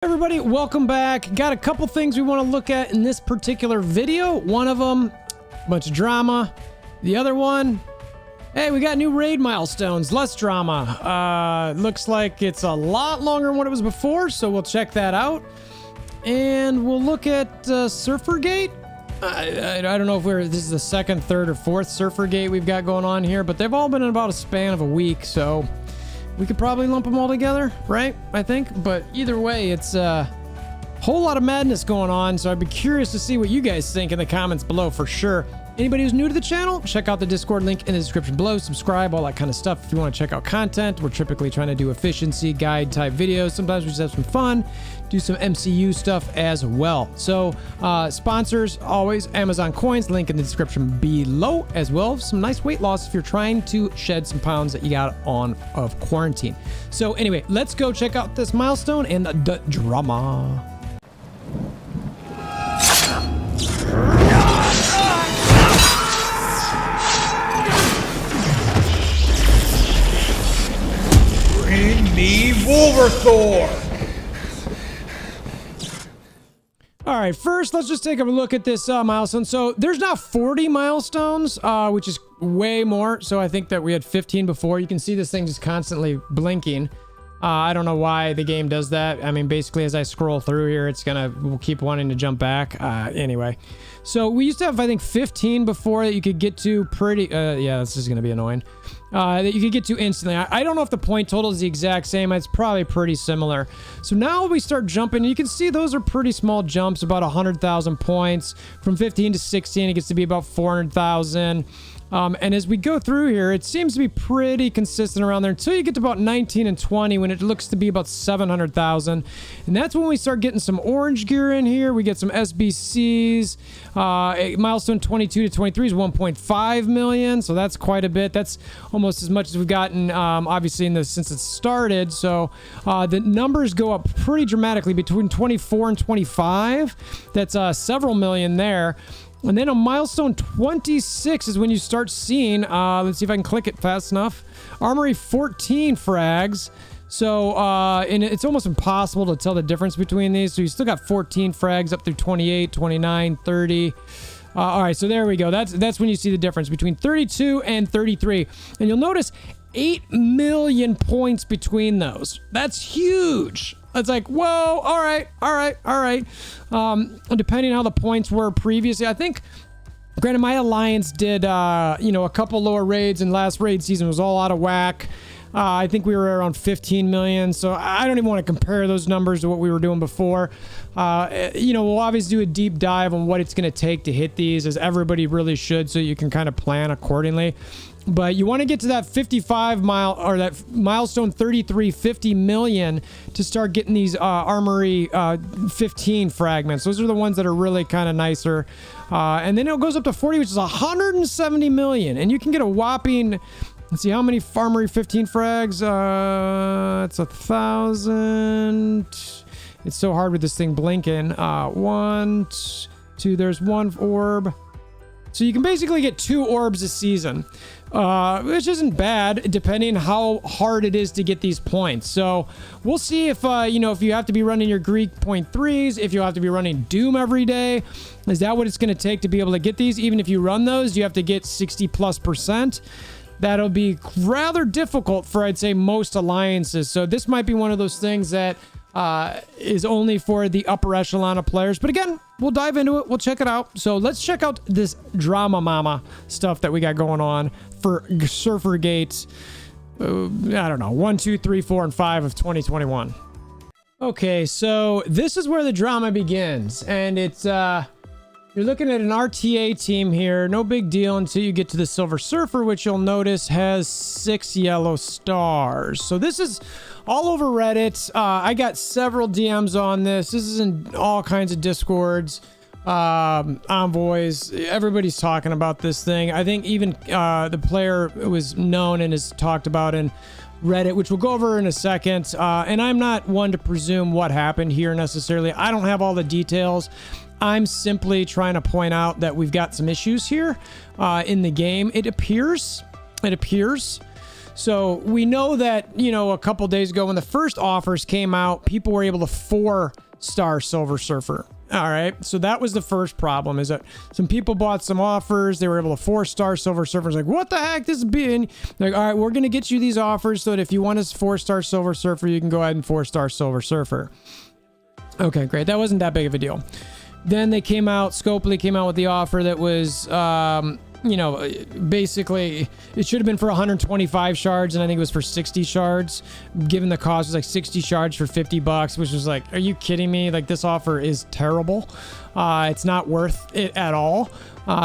Everybody, welcome back. Got a couple things we want to look at in this particular video. One of them, a bunch of drama. The other one, hey, we got new raid milestones, less drama. Looks like it's a lot longer than what it was before, so we'll check that out. And we'll look at Surfergate. I don't know if this is the second, third, or fourth Surfergate we've got going on here, but they've all been in about a span of a week, so we could probably lump them all together, right? I think. But either way, it's a whole lot of madness going on. So I'd be curious to see what you guys think in the comments below for sure. Anybody who's new to the channel, check out the Discord link in the description below. Subscribe, all that kind of stuff. If you want to check out content, we're typically trying to do efficiency guide type videos. Sometimes we just have some fun, do some MCU stuff as well. So sponsors, always Amazon coins, link in the description below, as well as some nice weight loss if you're trying to shed some pounds that you got on of quarantine. So anyway, let's go check out this milestone and the drama. Bring me WolverThor! All right, first, let's just take a look at this milestone. So there's now 40 milestones, which is way more. So I think that we had 15 before. You can see this thing just constantly blinking. I don't know why the game does that. I mean, basically, as I scroll through here, we'll keep wanting to jump back. Anyway, so we used to have, I think, 15 before that you could get to pretty, yeah, this is going to be annoying, that you could get to instantly. I don't know if the point total is the exact same. It's probably pretty similar. So now we start jumping. You can see those are pretty small jumps, about 100,000 points. From 15 to 16, it gets to be about 400,000. And as we go through here, it seems to be pretty consistent around there until you get to about 19 and 20 when it looks to be about 700,000. And that's when we start getting some orange gear in here. We get some SBCs. Milestone 22 to 23 is 1.5 million. So that's quite a bit. That's almost as much as we've gotten, obviously, since it started. So the numbers go up pretty dramatically between 24 and 25. That's several million there. And then on milestone 26 is when you start seeing, let's see if I can click it fast enough, Armory 14 frags. So, and it's almost impossible to tell the difference between these. So you still got 14 frags up through 28, 29, 30. All right, so there we go. That's when you see the difference between 32 and 33. And you'll notice 8 million points between those. That's huge. It's like, whoa, all right. Depending on how the points were previously, I think, granted, my alliance did, a couple lower raids, and last raid season was all out of whack. I think we were around 15 million, so I don't even want to compare those numbers to what we were doing before. We'll obviously do a deep dive on what it's going to take to hit these, as everybody really should, so you can kind of plan accordingly. But you want to get to that 55 mile, or that milestone 33, 50 million to start getting these Armory 15 fragments. Those are the ones that are really kind of nicer. And then it goes up to 40, which is 170 million. And you can get a whopping, let's see, how many Armory 15 frags? It's 1,000. It's so hard with this thing blinking. 1, 2, there's one orb. So you can basically get 2 orbs a season, which isn't bad, depending how hard it is to get these points. So we'll see if, if you have to be running your Greek .3s, if you have to be running Doom every day. Is that what it's going to take to be able to get these? Even if you run those, you have to get 60+%. That'll be rather difficult for, I'd say, most alliances. So this might be one of those things that is only for the upper echelon of players. But again, we'll dive into it. We'll check it out. So let's check out this drama mama stuff that we got going on for Surfergate. I don't know, 1, 2, 3, 4, and 5 of 2021. Okay, so this is where the drama begins. And it's, you're looking at an RTA team here. No big deal until you get to the Silver Surfer, which you'll notice has 6 yellow stars. So this is all over Reddit. I got several DMs on this. This is in all kinds of Discords, envoys. Everybody's talking about this thing. I think even the player was known and is talked about in Reddit, which we'll go over in a second. And I'm not one to presume what happened here necessarily. I don't have all the details. I'm simply trying to point out that we've got some issues here in the game. It appears So we know that, a couple days ago when the first offers came out, people were able to 4-star Silver Surfer. All right. So that was the first problem, is that some people bought some offers. They were able to 4-star Silver Surfers. Like, what the heck this being? Like, all right, we're going to get you these offers so that if you want a 4-star Silver Surfer, you can go ahead and 4-star Silver Surfer. Okay, great. That wasn't that big of a deal. Then they came out, Scopely came out with the offer that was, basically it should have been for 125 shards, and I think it was for 60 shards. Given the cost, it was like 60 shards for $50, which was like, are you kidding me? Like, this offer is terrible. It's not worth it at all.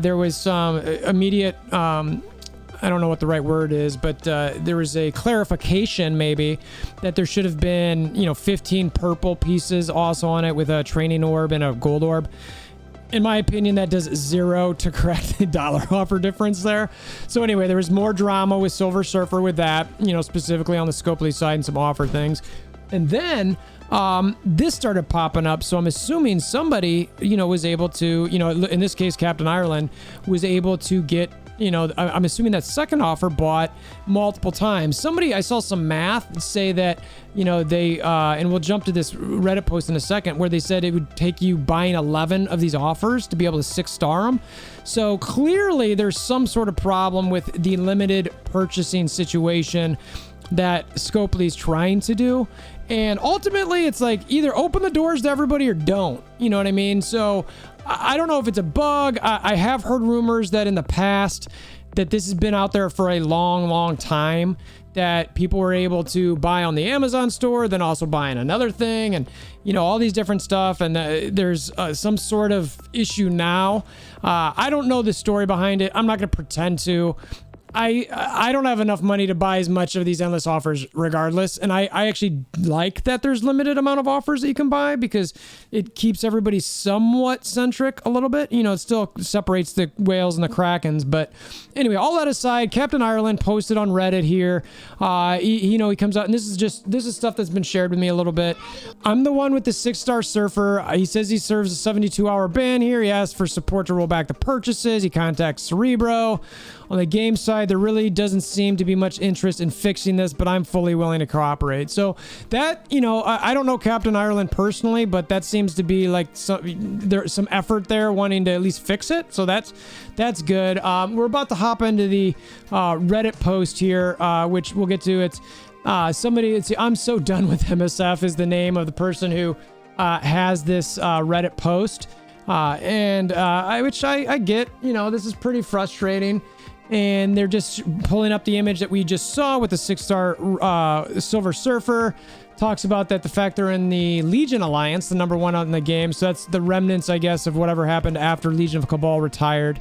There was some immediate, I don't know what the right word is, but there was a clarification maybe that there should have been, 15 purple pieces also on it with a training orb and a gold orb. In my opinion, that does zero to correct the dollar offer difference there. So anyway, there was more drama with Silver Surfer with that, specifically on the Scopely side and some offer things. And then this started popping up. So I'm assuming somebody, was able to, in this case, Captain Ireland was able to get, I'm assuming that second offer bought multiple times. I saw some math say that, they, and we'll jump to this Reddit post in a second, where they said it would take you buying 11 of these offers to be able to 6-star them. So clearly there's some sort of problem with the limited purchasing situation that Scopely's trying to do. And ultimately, it's like either open the doors to everybody or don't. You know what I mean? So I don't know if it's a bug. I have heard rumors that in the past that this has been out there for a long, long time, that people were able to buy on the Amazon store, then also buying another thing, and all these different stuff. And there's some sort of issue now. I don't know the story behind it. I'm not going to pretend to. I don't have enough money to buy as much of these endless offers regardless. And I actually like that there's limited amount of offers that you can buy, because it keeps everybody somewhat centric a little bit. It still separates the whales and the krakens. But anyway, all that aside, Captain Ireland posted on Reddit here. He comes out, and this is stuff that's been shared with me a little bit. I'm the one with the 6-star Surfer. He says he serves a 72-hour ban here. He asked for support to roll back the purchases. He contacts Cerebro. On the game side, there really doesn't seem to be much interest in fixing this, but I'm fully willing to cooperate. So that, I don't know Captain Ireland personally, but that seems to be like there's some effort there wanting to at least fix it. So that's good. We're about to hop into the Reddit post here, which we'll get to. It's I'm so done with MSF is the name of the person who has this Reddit post. Which I get, this is pretty frustrating. And they're just pulling up the image that we just saw with the 6-star Silver Surfer. Talks about that the fact they're in the Legion Alliance, the number 1 out in the game. So that's the remnants, I guess, of whatever happened after Legion of Cabal retired.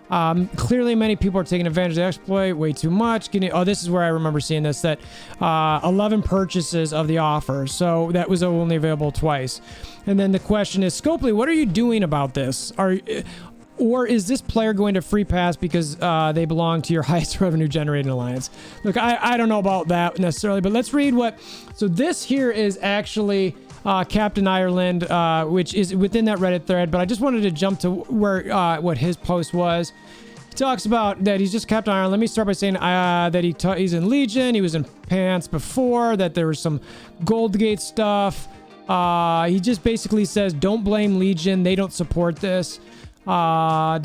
Clearly, many people are taking advantage of the exploit way too much. This is where I remember seeing this, that 11 purchases of the offer. So that was only available twice. And then the question is, Scopely, what are you doing about this? Or is this player going to free pass because they belong to your highest revenue generating alliance? Look, I don't know about that necessarily, but let's read so this here is actually Captain Ireland, which is within that Reddit thread, but I just wanted to jump to where what his post was. He talks about that he's just Captain Ireland. Let me start by saying that he's in Legion. He was in Pants before, that there was some Goldgate stuff. He just basically says, don't blame Legion. They don't support this. I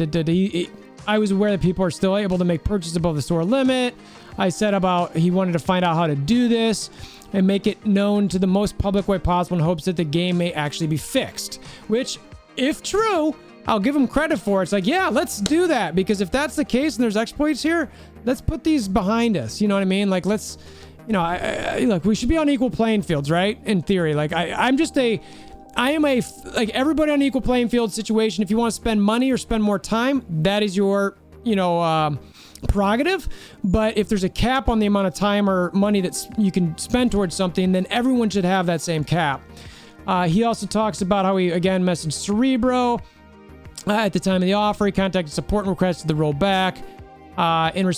was aware that people are still able to make purchases above the store limit. I said about he wanted to find out how to do this and make it known to the most public way possible in hopes that the game may actually be fixed. Which, if true, I'll give him credit for. It's like, yeah, let's do that, because if that's the case and there's exploits here, let's put these behind us. You know what I mean? Like, let's, look, we should be on equal playing fields, right? In theory, like I am like everybody on an equal playing field situation. If you want to spend money or spend more time, that is your, prerogative. But if there's a cap on the amount of time or money that you can spend towards something, then everyone should have that same cap. He also talks about how he, again, messaged Cerebro at the time of the offer. He contacted support and requested the rollback.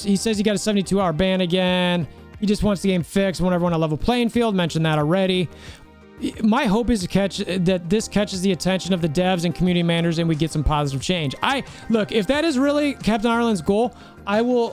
He says he got a 72-hour ban again. He just wants the game fixed. Want everyone on a level playing field. Mentioned that already. my hope is that this catches the attention of the devs and community managers and we get some positive change. Look, if that is really Captain Ireland's goal, I will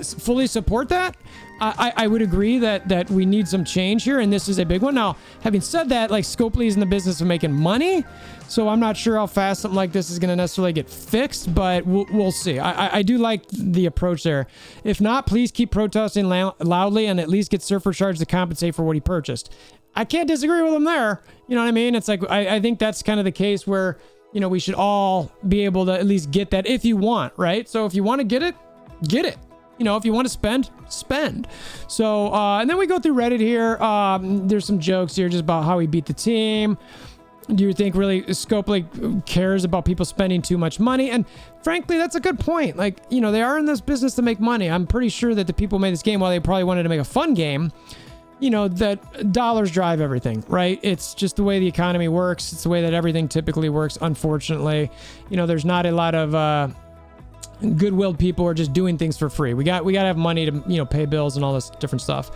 fully support that. I would agree that we need some change here, and this is a big one. Now, having said that, like, Scopely is in the business of making money, so I'm not sure how fast something like this is going to necessarily get fixed, but we'll see. I do like the approach there. If not, please keep protesting loudly and at least get Surfer charged to compensate for what he purchased. I can't disagree with him there. You know what I mean? It's like, I think that's kind of the case where, you know, we should all be able to at least get that if you want, right? So if you want to get it, get it. You know, if you want to spend, spend. So, and then we go through Reddit here. There's some jokes here just about how he beat the team. Do you think really Scopely cares about people spending too much money? And frankly, that's a good point. Like, you know, they are in this business to make money. I'm pretty sure that the people who made this game, while they probably wanted to make a fun game, you know, that dollars drive everything, right? It's just the way the economy works. It's the way that everything typically works. Unfortunately, you know, there's not a lot of, good-willed people are just doing things for free. We got to have money to, you know, pay bills and all this different stuff.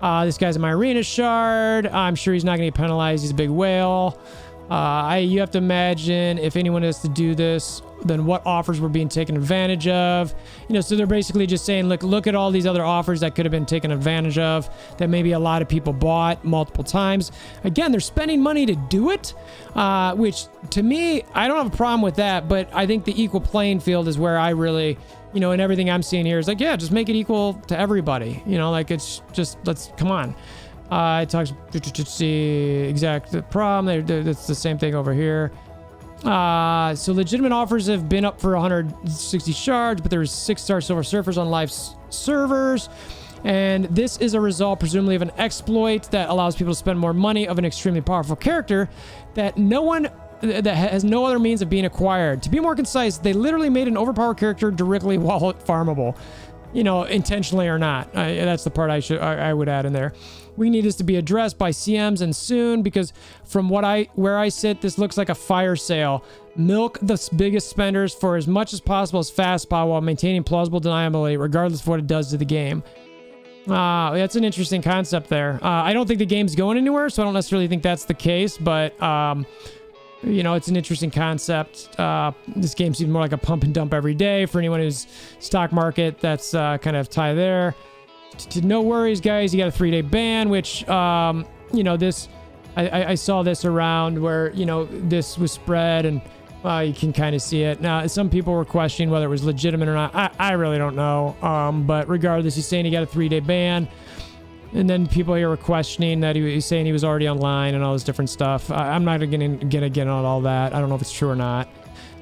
This guy's in my arena shard. I'm sure he's not going to get penalized. He's a big whale. You have to imagine if anyone has to do this, then what offers were being taken advantage of. You know, so they're basically just saying, look at all these other offers that could have been taken advantage of that maybe a lot of people bought multiple times. Again, they're spending money to do it, which to me, I don't have a problem with that, but I think the equal playing field is where I really, you know, and everything I'm seeing here is like, yeah, just make it equal to everybody. You know, like, it's just, come on. It talks to see exact problem. It's the same thing over here. So legitimate offers have been up for 160 shards, but there's 6-star Silver Surfers on live servers. And this is a result, presumably, of an exploit that allows people to spend more money of an extremely powerful character that has no other means of being acquired. To be more concise, they literally made an overpowered character directly wallet farmable. You know, intentionally or not. That's the part I would add in there. We need this to be addressed by CMs and soon, because from where I sit, this looks like a fire sale. Milk the biggest spenders for as much as possible as fast while maintaining plausible deniability, regardless of what it does to the game. That's an interesting concept there. I don't think the game's going anywhere, so I don't necessarily think that's the case, but you know, it's an interesting concept. This game seems more like a pump and dump every day for anyone who's stock market. That's kind of tie there. No worries, guys. You got a 3-day ban, which, you know, this, I saw this around where, you know, this was spread and you can kind of see it. Now, some people were questioning whether it was legitimate or not. I really don't know. But regardless, he's saying he got a 3-day ban. And then people here were questioning that he's saying he was already online and all this different stuff. I'm not going to get on all that. I don't know if it's true or not.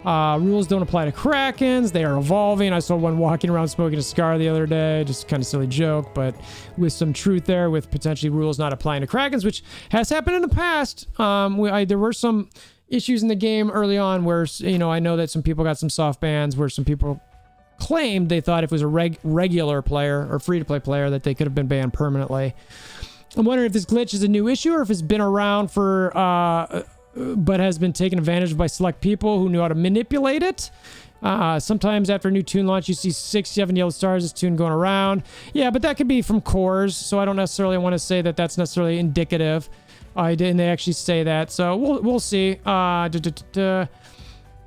Rules don't apply to Krakens. They are evolving. I saw one walking around smoking a cigar the other day. Just kind of silly joke, but with some truth there with potentially rules not applying to Krakens, which has happened in the past. There were some issues in the game early on where, you know, I know that some people got some soft bans where some people claimed they thought if it was a regular player or free-to-play player that they could have been banned permanently. I'm wondering if this glitch is a new issue or if it's been around for but has been taken advantage of by select people who knew how to manipulate it. Sometimes after a new tune launch, you see 6-7 yellow stars, this tune going around. Yeah, but that could be from cores, so I don't necessarily want to say that that's necessarily indicative. Didn't they actually say that? So we'll see.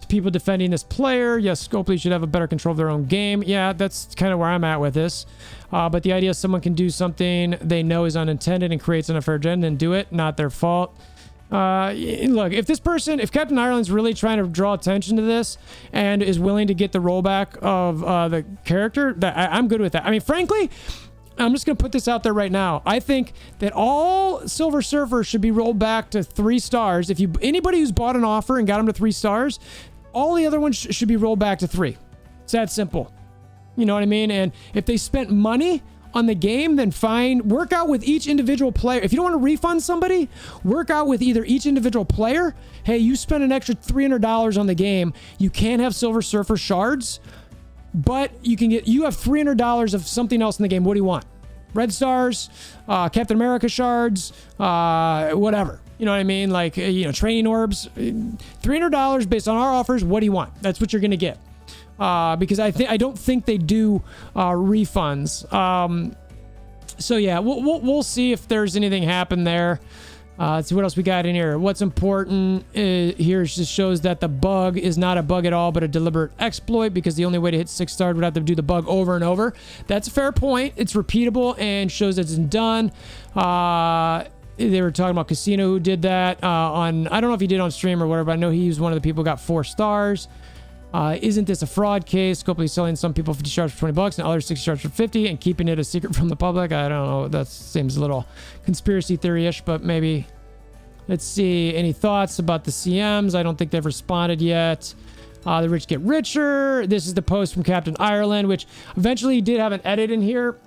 People defending this player. Yes, Scopely should have a better control of their own game. Yeah, that's kind of where I'm at with this. But the idea is someone can do something they know is unintended and creates an unfair agenda and do it, not their fault. Look, if Captain Ireland's really trying to draw attention to this and is willing to get the rollback of the character, I'm good with that. I mean, frankly, I'm just going to put this out there right now. I think that all Silver Surfers should be rolled back to 3 stars. Anybody who's bought an offer and got them to 3 stars, all the other ones should be rolled back to 3. It's that simple. You know what I mean? And if they spent money on the game, then fine. Work out with each individual player. If you don't want to refund somebody, work out with either each individual player. Hey, you spent an extra $300 on the game. You can't have Silver Surfer shards, but you have $300 of something else in the game. What do you want? Red stars, Captain America shards, whatever. You know what I mean? Like, you know, training orbs. $300 based on our offers. What do you want? That's what you're going to get. Because I don't think they do refunds. So yeah, we'll see if there's anything happen there. Let's see what else we got in here. What's important here just shows that the bug is not a bug at all, but a deliberate exploit, because the only way to hit 6 stars would have to do the bug over and over. That's a fair point. It's repeatable and shows that it's done. They were talking about Casino, who did that on, I don't know if he did on stream or whatever, but I know he was one of the people who got 4 stars. Isn't this a fraud case? Scopely selling some people 50 shards for $20 and others 60 shards for 50 and keeping it a secret from the public. I don't know. That seems a little conspiracy theory-ish, but maybe. Let's see. Any thoughts about the CMs? I don't think they've responded yet. The rich get richer. This is the post from Captain Ireland, which eventually did have an edit in here.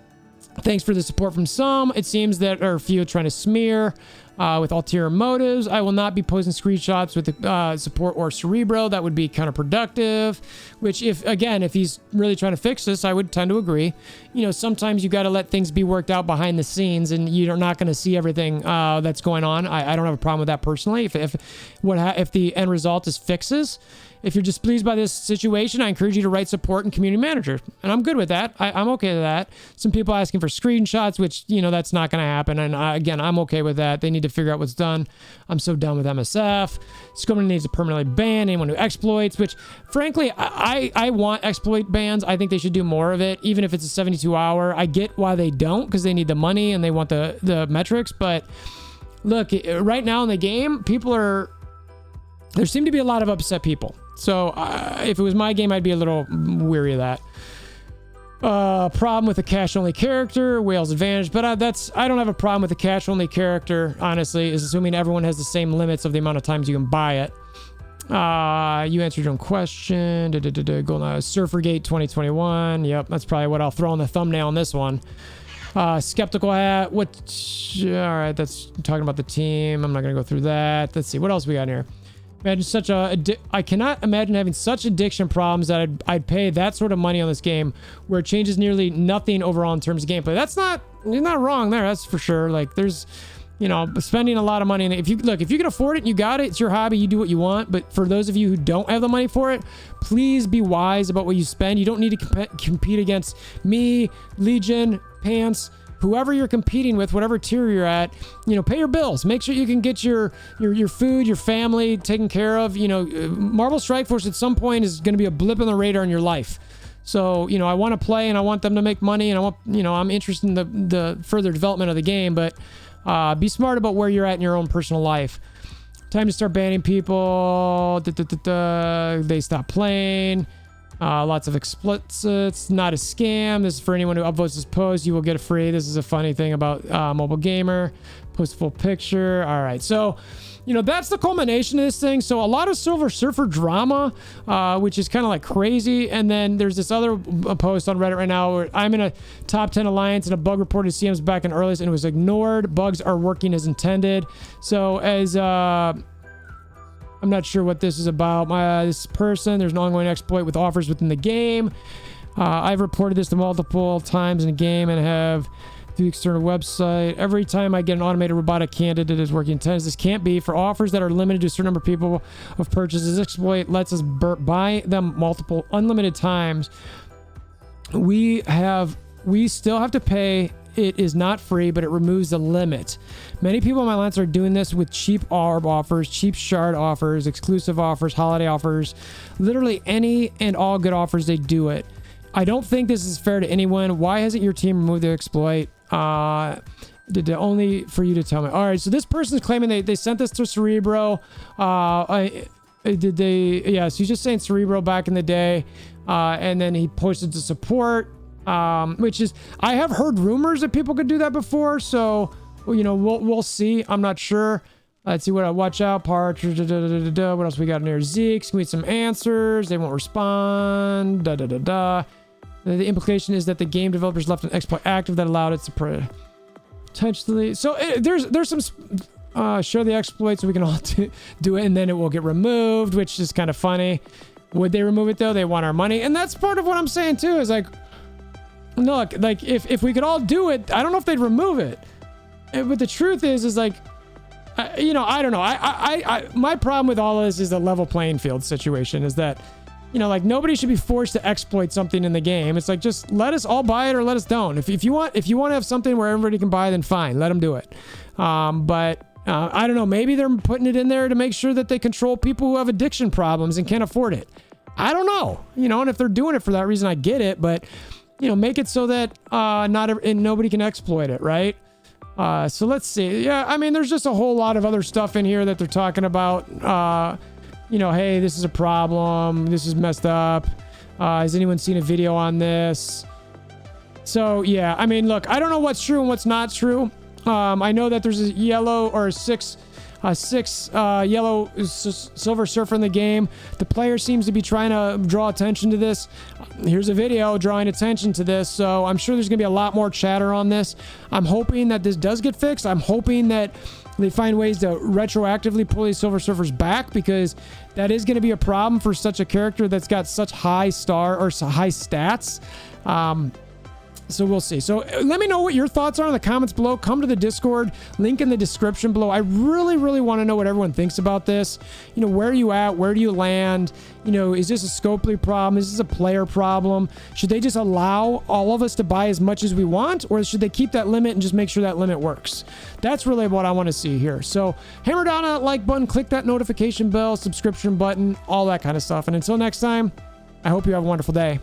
Thanks for the support from some. It seems that there are a few trying to smear with ulterior motives. I will not be posting screenshots with support or Cerebro. That would be counterproductive. Which, if he's really trying to fix this, I would tend to agree. You know, sometimes you got to let things be worked out behind the scenes, and you're not going to see everything that's going on. I don't have a problem with that personally. If the end result is fixes. If you're displeased by this situation, I encourage you to write support and community manager. And I'm good with that. I'm okay with that. Some people asking for screenshots, which, you know, that's not going to happen. And again, I'm okay with that. They need to figure out what's done. I'm so done with MSF. Scopely needs to permanently ban anyone who exploits, which frankly, I want exploit bans. I think they should do more of it, even if it's a 72-hour. I get why they don't, because they need the money and they want the metrics. But look, right now in the game, there seem to be a lot of upset people. So if it was my game, I'd be a little weary of that. Problem with a cash-only character, Whale's advantage, but I don't have a problem with a cash-only character, honestly, is assuming everyone has the same limits of the amount of times you can buy it. You answered your own question. Surfergate 2021. Yep, that's probably what I'll throw on the thumbnail on this one. Skeptical hat. All right, that's talking about the team. I'm not going to go through that. Let's see. What else we got in here? I cannot imagine having such addiction problems that I'd pay that sort of money on this game where it changes nearly nothing overall in terms of gameplay. You're not wrong there. That's for sure. Like there's, you know, spending a lot of money. And if you can afford it and you got it, it's your hobby. You do what you want. But for those of you who don't have the money for it, please be wise about what you spend. You don't need to compete against me, Legion, Pants, whoever you're competing with, whatever tier you're at. You know, pay your bills. Make sure you can get your food, your family taken care of. You know, Marvel Strike Force at some point is going to be a blip on the radar in your life. So, you know, I want to play and I want them to make money, and I'm interested in the further development of the game, but be smart about where you're at in your own personal life. Time to start banning people. They stop playing. Lots of explicits. Not a scam. This is for anyone who upvotes this post. You will get it free. This is a funny thing about Mobile Gamer. Post a full picture. All right. So, you know, that's the culmination of this thing. So a lot of Silver Surfer drama, which is kind of like crazy. And then there's this other post on Reddit right now where I'm in a top 10 alliance and a bug reported CMs back in earliest and it was ignored. Bugs are working as intended. So I'm not sure what this is about. This person, there's an ongoing exploit with offers within the game. I've reported this to multiple times in the game and have through the external website. Every time I get an automated robotic candidate is working intended. This can't be. For offers that are limited to a certain number of people of purchases, this exploit lets us buy them multiple unlimited times. We still have to pay. It is not free, but it removes the limit. Many people in my alliance are doing this with cheap ARB offers, cheap shard offers, exclusive offers, holiday offers, literally any and all good offers, they do it. I don't think this is fair to anyone. Why hasn't your team removed the exploit? Only for you to tell me. All right, so this person's claiming they sent this to Cerebro. So he's just saying Cerebro back in the day, and then he posted to support. Which is, I have heard rumors that people could do that before, so, you know, we'll see. I'm not sure. Let's see what I watch out. Part. What else we got in here? Zeke's. Can we get some answers? They won't respond. The implication is that the game developers left an exploit active that allowed it to potentially. So there's some. Show the exploit so we can all do it, and then it will get removed, which is kind of funny. Would they remove it though? They want our money, and that's part of what I'm saying too. Is like. Look, like if we could all do it, I don't know if they'd remove it. But the truth is like, you know, I don't know. My problem with all of this is the level playing field situation. Is that, you know, like nobody should be forced to exploit something in the game. It's like just let us all buy it or let us don't. If you want to have something where everybody can buy, then fine, let them do it. But I don't know. Maybe they're putting it in there to make sure that they control people who have addiction problems and can't afford it. I don't know. And if they're doing it for that reason, I get it. But, make it so that nobody can exploit it, right? So let's see. Yeah, I mean, there's just a whole lot of other stuff in here that they're talking about. Hey, this is a problem. This is messed up. Has anyone seen a video on this? So, yeah, I mean, look, I don't know what's true and what's not true. I know that there's a yellow or six yellow Silver Surfer in the game. The player seems to be trying to draw attention to this. Here's a video drawing attention to this. So I'm sure there's going to be a lot more chatter on this. I'm hoping that this does get fixed. I'm hoping that they find ways to retroactively pull these Silver Surfers back, because that is going to be a problem for such a character that's got such high stats. So we'll see. So let me know what your thoughts are in the comments below. Come to the Discord, link in the description below. I really, really want to know what everyone thinks about this. Where are you at? Where do you land? Is this a Scopely problem? Is this a player problem? Should they just allow all of us to buy as much as we want? Or should they keep that limit and just make sure that limit works? That's really what I want to see here. So hammer down on that like button, click that notification bell, subscription button, all that kind of stuff. And until next time, I hope you have a wonderful day.